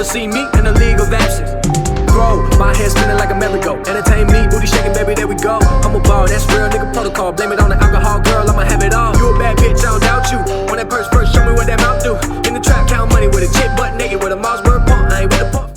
see me in the league of absence. Gro My head spinning like a merry-go. Entertain me, booty shaking, baby, there we go. I'm a ball, that's real nigga protocol. Blame it on the alcohol, girl, I'ma have it all. You a bad bitch, I don't doubt you. On that purse first, show me what that mouth do. In the trap, count money with a chick butt naked with a Mossberg pump. I ain't with the pump.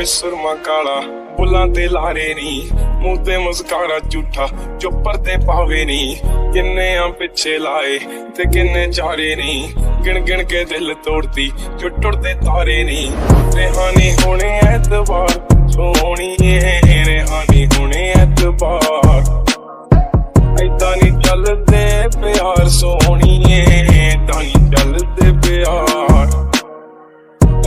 ਵਿੱਚ ਸੁਰਮਾ ਕਾਲਾ ਬੁੱਲਾਂ ਤੇ ਲਾਰੇ ਨੀ ਮੂੰਹ ਤੇ ਮੁਸਕਾਰਾ ਝੂਠਾ ਜੋ ਪਰਦੇ ਪਾਵੇ ਨੀ ਕਿੰਨੇ ਆ ਪਿੱਛੇ ਲਾਏ ਤੇ ਕਿੰਨੇ ਚਾਰੇ ਨੀ ਗਿਣ ਗਿਣ ਕੇ ਦਿਲ ਤੋੜਦੀ ਜੋ ਟੁੱਟਦੇ ਤਾਰੇ ਨੀ ਰਿਹਾਨੀ ਹੋਣੇ ਐਤਵਾਰ ਸੋਹਣੀਏ ਰਿਹਾਨੀ ਹੋਣੇ ਐਤਵਾਰ ਏਦਾਂ ਨੀ ਚੱਲਦੇ ਪਿਆਰ ਸੋਹਣੀਏ ਏਦਾਂ ਨੀ ਚੱਲਦੇ ਪਿਆਰ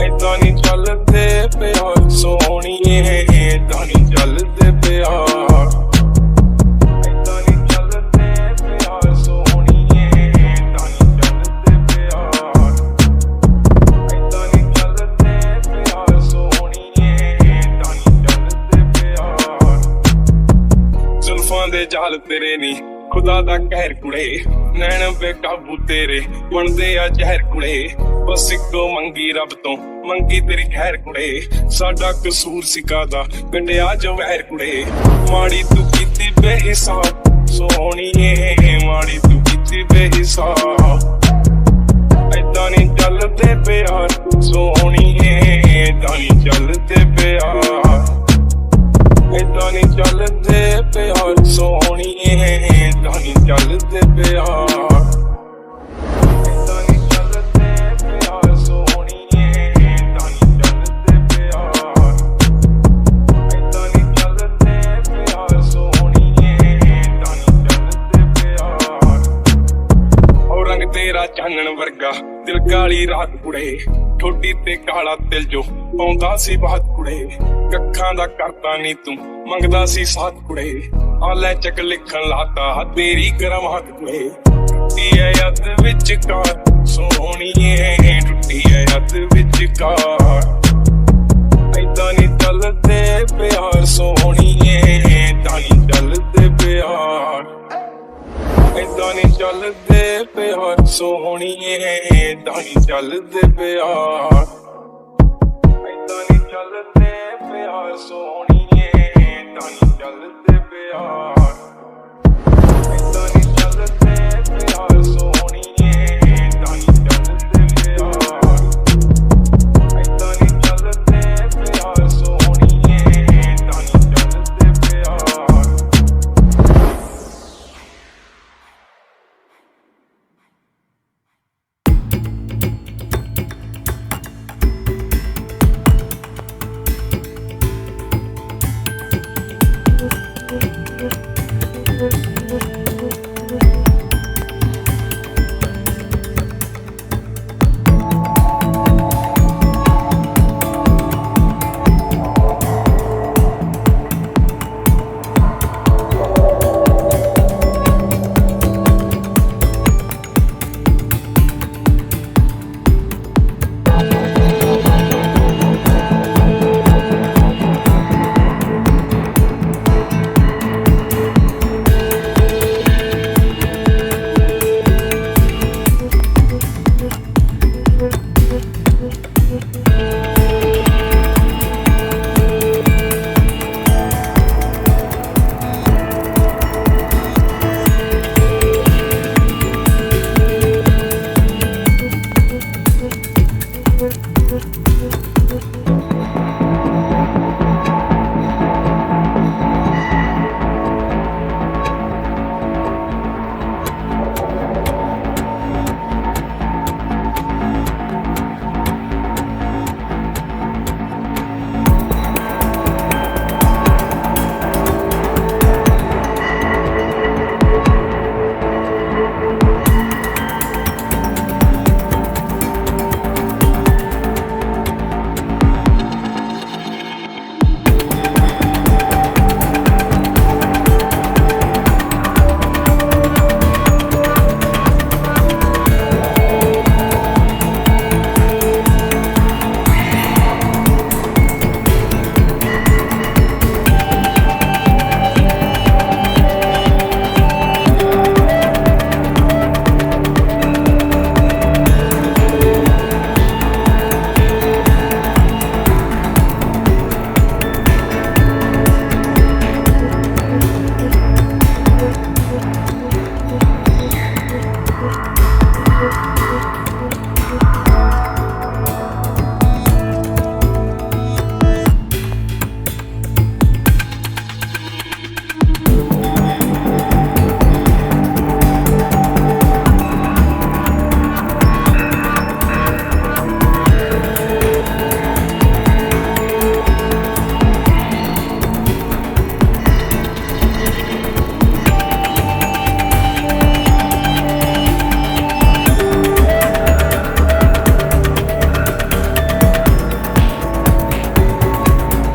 ਏਦਾਂ ਨੀ ਚੱਲਦੇ ਪਿਆਰ ਸੋਹਣੀਏ ਏਦਾਂ ਨੀ ਚੱਲਦੇ ਪਿਆਰ ਏਦਾਂ ਨੀ ਚੱਲਦੇ ਪਿਆਰ ਸੋਹਣੀਏ ਏਦਾਂ ਨੀ ਚੱਲਦੇ ਪਿਆਰ ਏਦਾਂ ਨੀ ਚੱਲਦੇ ਪਿਆਰ ਸੋਹਣੀਏ ਏਦਾਂ ਨੀ ਚੱਲਦੇ ਪਿਆਰ ਜ਼ੁਲਫਾਂ ਦੇ ਜਾਲ ਤੇਰੇ ਨੀ ਖੁਦਾ ਦਾ ਕਹਿਰ ਕੁੜੇ ਨੈਣ ਬੇਕਾਬੂ ਤੇਰੇ ਬਣਦੇ ਆ ਜ਼ਹਿਰ ਕੁੜੇ ਬਸ ਇੱਕੋ ਮੰਗੀ ਰੱਬ ਤੋਂ ਮੰਗੀ ਤੇਰੀ ਖੈਰ ਕੁੜੇ ਸਾਡਾ ਕਸੂਰ ਸਿਕਾਦਾ ਪਿੰਡਿਆ ਜਵਹਿਰ ਕੁੜੇ ਮਾੜੀ ਤੂੰ ਕੀਤੀ ਬੇਹਿਸਾਬ ਸੋਹਣੀਏ ਮਾੜੀ ਤੂੰ ਕੀਤੀ ਬੇਹਿਸਾਬ ਏਦਾਂ ਨੀ ਚੱਲਦੇ ਪਿਆਰ ਸੋਹਣੀਏ ਏਦਾਂ ਨੀ ਚੱਲਦੇ ਪਿਆਰ ਏਦਾਂ ਨੀ ਚੱਲਦੇ ਪਿਆਰ ਸੋਹਣੀਏ ਏਦਾਂ ਨੀ ਚੱਲਦੇ ਪਿਆਰ ਏਦਾਂ ਨੀ ਚੱਲਦੇ ਪਿਆਰ ਸੋਹਣੀਏ ਏਦਾਂ ਨੀ ਚੱਲਦੇ ਪਿਆਰ ਏਦਾਂ ਨੀ ਚੱਲਦੇ ਪਿਆਰ ਸੋਹਣੀਏ ਏਦਾਂ ਨੀ ਚੱਲਦੇ ਪਿਆਰ ਉਹ ਰੰਗ ਤੇਰਾ ਚਾਨਣ ਵਰਗਾ ਦਿਲ ਕਾਲੀ ਰਾਤ ਕੁੜੇ ਠੋਡੀ ਤੇ ਕਾਲਾ ਦਿਲ ਜੋ ਪਾਉਂਦਾ ਸੀ ਬਾਤ ਕੁੜੇ ਕੱਖਾਂ ਦਾ ਕਰਤਾ ਨੀ ਤੂੰ ਮੰਗਦਾ ਸੀ ਸਾਥ ਕੁੜੇ ਆ ਲੈ ਚੱਕ ਲਿਖਣ ਲਾਤਾ ਤੇਰੀ ਕਰਮਾਤ ਕੁੜੇ ਟੁੱਟੀ ਐ ਯੱਦ ਵਿੱਚ ਕਾਰ ਸੋਹਣੀਏ ਟੁੱਟੀ ਐ ਯੱਦ ਵਿੱਚ ਕਾਰ ਏਦਾਂ ਨੀ ਚੱਲਦੇ ਪਿਆਰ ਸੋਹਣੀਏ ਏਦਾਂ ਨੀ ਚੱਲਦੇ ਪਿਆਰ ਏਦਾਂ ਨੀ ਚੱਲਦੇ ਪਿਆਰ ਸੋਹਣੀਏ ਏਦਾਂ ਨੀ ਚੱਲਦੇ ਪਿਆਰ ਏਦਾਂ ਨੀ ਚੱਲਦੇ ਪਿਆਰ ਸੋਹਣੀਏ ਏਦਾਂ ਨੀ ਚੱਲਦੇ ਪਿਆਰ